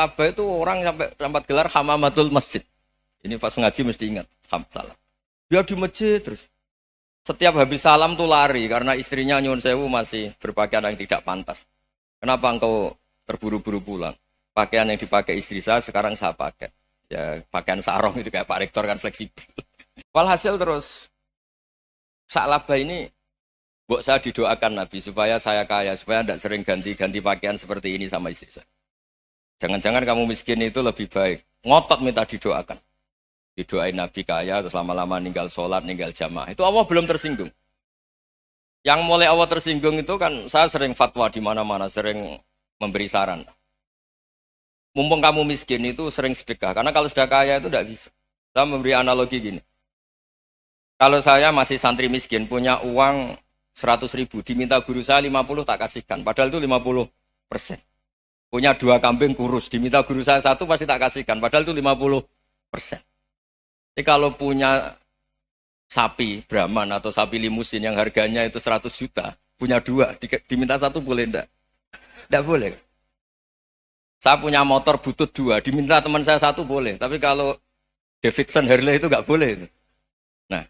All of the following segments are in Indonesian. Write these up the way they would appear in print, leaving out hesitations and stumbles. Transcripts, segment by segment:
Salabah itu orang sampai sempat gelar hamamatul masjid. Ini pas ngaji mesti ingat salah. Dia di masjid terus. Setiap habis salam tuh lari karena istrinya nyuwun sewu masih berpakaian yang tidak pantas. Kenapa engkau terburu-buru pulang? Pakaian yang dipakai istri saya sekarang saya pakai. Ya pakaian sarong itu kayak Pak Rektor kan fleksibel. Walhasil terus Salabah ini mbok saya didoakan Nabi supaya saya kaya, supaya tidak sering ganti-ganti pakaian seperti ini sama istri saya. Jangan-jangan kamu miskin itu lebih baik. Ngotot minta didoakan. Didoain Nabi kaya, terus lama-lama ninggal sholat, ninggal jamaah. Itu Allah belum tersinggung. Yang mulai Allah tersinggung itu kan, saya sering fatwa di mana-mana, sering memberi saran. Mumpung kamu miskin itu sering sedekah. Karena kalau sudah kaya itu tidak bisa. Saya memberi analogi gini. Kalau saya masih santri miskin, punya uang 100.000, diminta guru saya 50 tak kasihkan. Padahal itu 50%. Punya 2 kambing kurus, diminta guru saya 1 pasti tak kasihkan. Padahal itu 50%. Jadi kalau punya sapi Brahman atau sapi limusin yang harganya itu 100 juta, punya 2, diminta 1 boleh enggak? Enggak boleh. Saya punya motor butut 2, diminta teman saya 1 boleh. Tapi kalau Davidson Harley itu enggak boleh. Nah,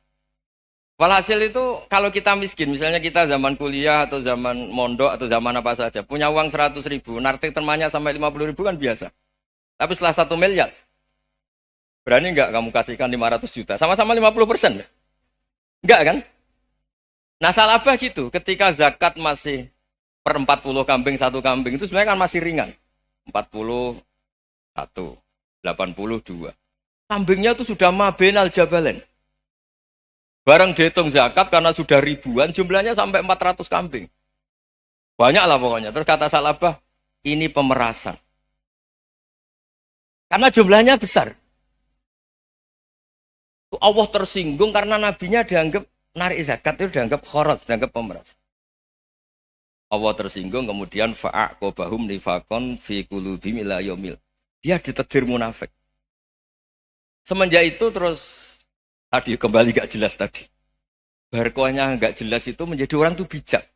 walhasil itu kalau kita miskin, misalnya kita zaman kuliah atau zaman mondok atau zaman apa saja, punya uang 100.000, nartik temannya sampai 50.000 kan biasa. Tapi setelah 1 miliar, berani enggak kamu kasihkan 500 juta? Sama-sama 50%. Enggak kan? Nah Salabah gitu, ketika zakat masih per 40 kambing 1 kambing itu sebenarnya kan masih ringan. 41, 82. Kambingnya itu sudah mabenal jabalen. Barang dihitung zakat karena sudah ribuan, jumlahnya sampai 400 kambing. Banyak lah pokoknya. Terus kata Salabah, ini pemerasan. Karena jumlahnya besar. Allah tersinggung karena nabinya dianggap narik zakat itu dianggap khorot, dianggap pemeras. Allah tersinggung kemudian fa'aqobahum nifakon fi qulubihim ila yaumil. Dia ditetir munafik. Semenjak itu terus tadi kembali gak jelas tadi. Barkohnya gak jelas itu menjadi orang tuh bijak.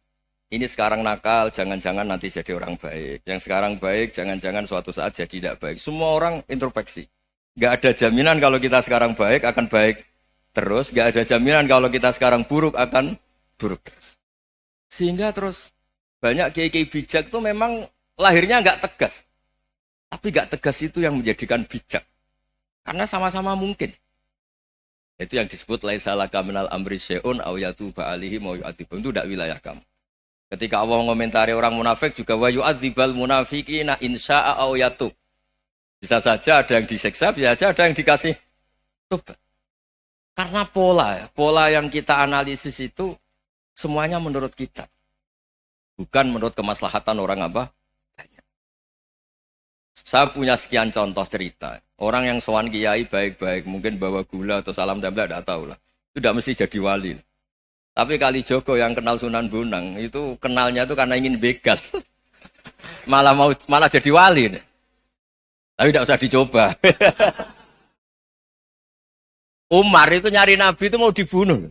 Ini sekarang nakal, jangan-jangan nanti jadi orang baik. Yang sekarang baik, jangan-jangan suatu saat jadi tidak baik. Semua orang introspeksi. Gak ada jaminan kalau kita sekarang baik akan baik terus. Gak ada jaminan kalau kita sekarang buruk akan buruk terus. Sehingga terus banyak kiai-kiai bijak itu memang lahirnya gak tegas. Tapi gak tegas itu yang menjadikan bijak. Karena sama-sama mungkin. Itu yang disebut laisa laka minal amri syai'un aw yatuba alihi mau yu'adzibum. Itu tidak wilayah kamu. Ketika Allah mengomentari orang munafik juga wa yu'adzibal munafiqina insya'a aw yatub. Bisa saja ada yang disiksa, bisa saja ada yang dikasih tobat. Karena pola yang kita analisis itu semuanya menurut kita. Bukan menurut kemaslahatan orang apa? Banyak. Saya punya sekian contoh cerita. Orang yang sowan kiai baik-baik, mungkin bawa gula atau salam tempel, tidak tahu lah. Itu tidak mesti jadi wali. Tapi Kalijogo yang kenal Sunan Bonang, itu kenalnya itu karena ingin begal. malah jadi wali. Nih. Tapi tidak usah dicoba. Umar itu nyari Nabi itu mau dibunuh.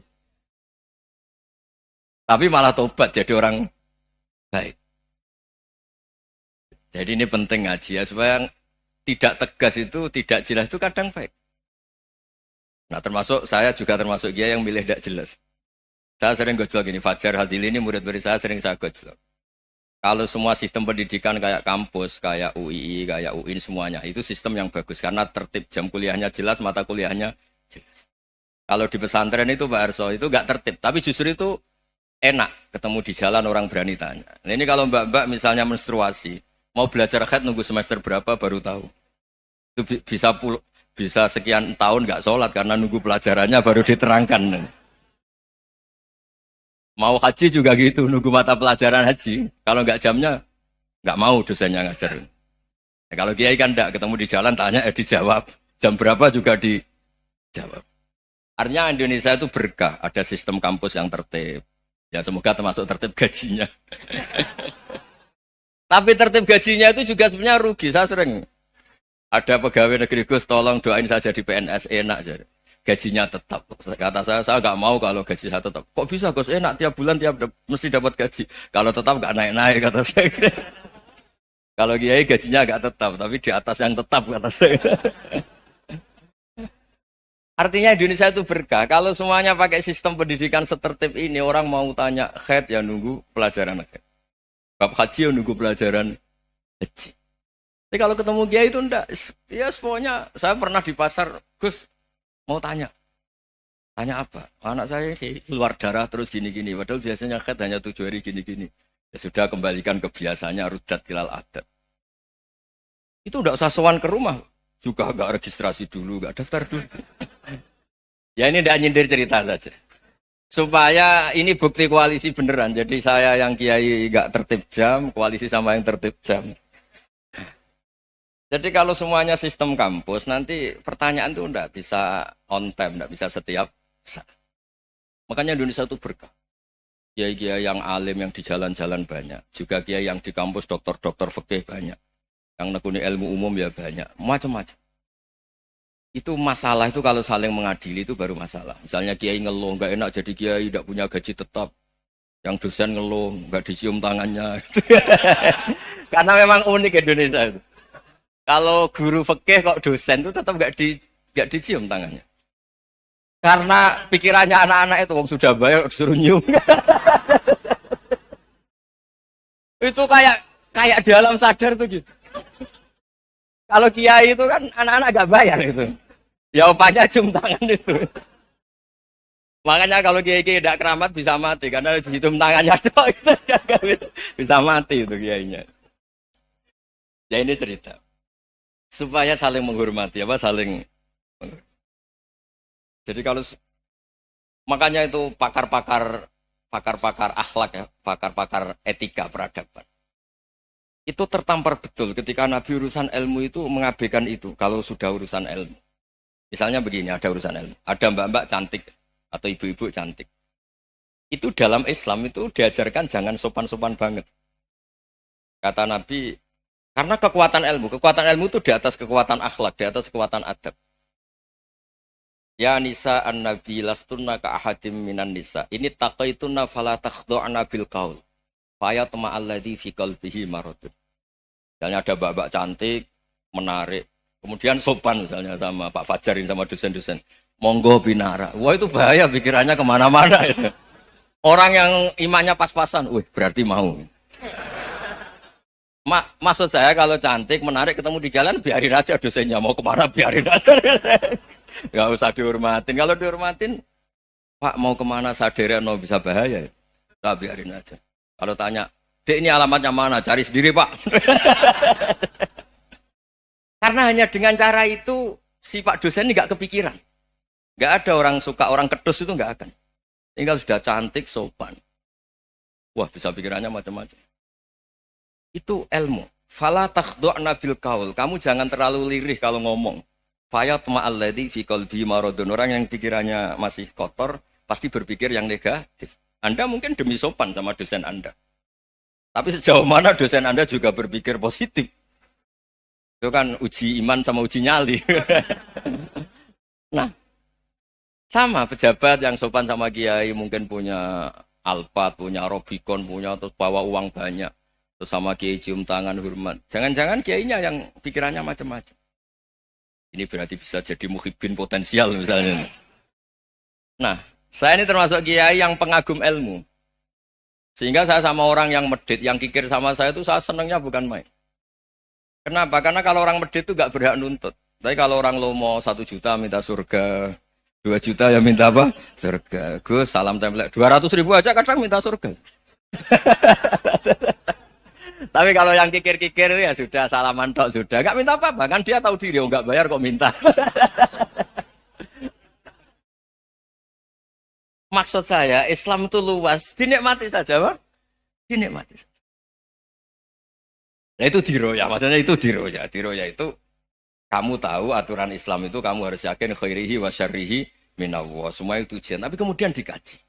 Tapi malah tobat jadi orang baik. Jadi ini penting ngaji ya, supaya tidak tegas itu, tidak jelas itu kadang baik. Nah termasuk, saya juga termasuk dia yang milih tidak jelas. Saya sering gojlok gini, Fajar Hadili ini murid-murid saya sering saya gojlok. Kalau semua sistem pendidikan kayak kampus, kayak UII, kayak UIN semuanya, itu sistem yang bagus. Karena tertib, jam kuliahnya jelas, mata kuliahnya jelas. Kalau di pesantren itu Pak Arso, itu nggak tertib. Tapi justru itu enak, ketemu di jalan orang berani tanya. Nah, ini kalau mbak-mbak misalnya menstruasi, mau belajar haid nunggu semester berapa baru tahu. Itu bisa sekian tahun nggak sholat karena nunggu pelajarannya baru diterangkan. Mau haji juga gitu, nunggu mata pelajaran haji. Kalau nggak jamnya, nggak mau dosennya ngajar. Ya, kalau kiai kan nggak ketemu di jalan, tanya dijawab. Jam berapa juga dijawab. Artinya Indonesia itu berkah, ada sistem kampus yang tertib. Ya semoga termasuk tertib gajinya. Tapi tertib gajinya itu juga sebenarnya rugi. Saya sering ada pegawai negeri Gus, tolong doain saja di PNS enak jadi. Gajinya tetap. Kata saya nggak mau kalau gaji saya tetap. Kok bisa Gus enak tiap bulan mesti dapat gaji. Kalau tetap nggak naik-naik kata saya. Kalau kiai gajinya agak tetap, tapi di atas yang tetap kata saya. Artinya Indonesia itu berkah. Kalau semuanya pakai sistem pendidikan setertib ini, orang mau tanya khaid ya nunggu pelajaran khaid. Bab haji ya nunggu pelajaran haji. Tapi kalau ketemu kiai itu enggak. Ya pokoknya saya pernah di pasar, Gus mau tanya. Tanya apa? Anak saya sih keluar darah terus gini-gini. Padahal biasanya khaid hanya 7 hari gini-gini. Ya sudah kembalikan ke biasanya rudat ilal adat. Itu enggak usah sowan ke rumah. Juga enggak registrasi dulu, enggak daftar dulu. Ya ini enggak nyindir cerita saja. Supaya ini bukti koalisi beneran. Jadi saya yang kiai enggak tertib jam, koalisi sama yang tertib jam. Jadi kalau semuanya sistem kampus, nanti pertanyaan itu enggak bisa on time, enggak bisa setiap saat. Makanya Indonesia itu berkah. Kiai-kiai yang alim yang di jalan-jalan banyak. Juga kiai yang di kampus dokter-dokter fikih banyak. Yang nekuni ilmu umum ya banyak. Macam-macam. Itu masalah itu kalau saling mengadili itu baru masalah. Misalnya kiai ngeluh, enggak enak jadi kiai, enggak punya gaji tetap. Yang dosen ngeluh, enggak dicium tangannya. Karena memang unik Indonesia itu. Kalau guru fikih kok dosen itu tetap enggak dicium tangannya. Karena pikirannya anak-anak itu wong sudah bayar disuruh nyium. Itu kayak di alam sadar tuh gitu. Kalau kiai itu kan anak-anak enggak bayar itu. Ya opanya cium tangan itu. Makanya kalau kiai-kiai tidak keramat bisa mati karena cium tangannya doang bisa mati itu kiainya. Ya ini cerita. Supaya saling menghormati saling menghormati. Jadi kalau makanya itu pakar-pakar akhlak ya, pakar-pakar etika peradaban. Itu tertampar betul ketika Nabi urusan ilmu itu mengabaikan itu kalau sudah urusan ilmu. Misalnya begini, ada urusan ilmu, ada mbak-mbak cantik atau ibu-ibu cantik. Itu dalam Islam itu diajarkan jangan sopan-sopan banget. Kata Nabi, karena kekuatan ilmu itu di atas kekuatan akhlak, di atas kekuatan adab. Ya nisa an-nabi lastunna ka ahadim minan nisa. Ini taqaitunna fala takhdu'na bil qaul. Faya tama'alladzi fi qalbihi maradun. Misalnya ada mbak-mbak cantik, menarik. Kemudian sopan misalnya sama Pak Fajarin sama dosen-dosen. Monggo binara. Wah itu bahaya pikirannya kemana-mana itu. Orang yang imannya pas-pasan, wih berarti mau. Maksud saya kalau cantik, menarik, ketemu di jalan, biarin aja dosennya. Mau kemana, biarin aja. Gak usah dihormatin. Kalau dihormatin, Pak mau kemana, sadarian mau bisa bahaya. Nah, biarin aja. Kalau tanya, Dek ini alamatnya mana? Cari sendiri Pak. Karena hanya dengan cara itu, si Pak dosen ini gak kepikiran. Gak ada orang suka, orang kedus itu gak akan. Tinggal sudah cantik, sopan. Wah bisa pikirannya macam-macam. Itu ilmu. Fala takhdu'na bil qaul. Kamu jangan terlalu lirih kalau ngomong. Fayat ma'alladzi fi qalbi maradun. Orang yang pikirannya masih kotor pasti berpikir yang negatif. Anda mungkin demi sopan sama dosen Anda. Tapi sejauh mana dosen Anda juga berpikir positif. Itu kan uji iman sama uji nyali. Nah, sama pejabat yang sopan sama kiai mungkin punya Alphard, punya Robicon, punya terus bawa uang banyak. Terus sama kiai cium tangan hormat. Jangan-jangan kiainya yang pikirannya macam-macam. Ini berarti bisa jadi muhibbin potensial misalnya. Nah, saya ini termasuk kiai yang pengagum ilmu. Sehingga saya sama orang yang medit, yang kikir sama saya itu saya senangnya bukan main. Kenapa? Karena kalau orang medit itu gak berhak nuntut. Tapi kalau orang lomo 1 juta minta surga, 2 juta ya minta apa? Surga. Gus, salam template. 200.000 aja kadang minta surga. Tapi kalau yang kikir-kikir ya sudah salaman tok sudah. Gak minta apa-apa, kan dia tahu diri, gak bayar kok minta. Maksud saya, Islam itu luas, dinikmati saja, Pak. Dinikmati saja. Nah itu diroya, maksudnya itu diroya. Diroya itu, kamu tahu aturan Islam itu kamu harus yakin khairihi wa syarrihi minallah. Semua itu ujian, tapi kemudian dikaji.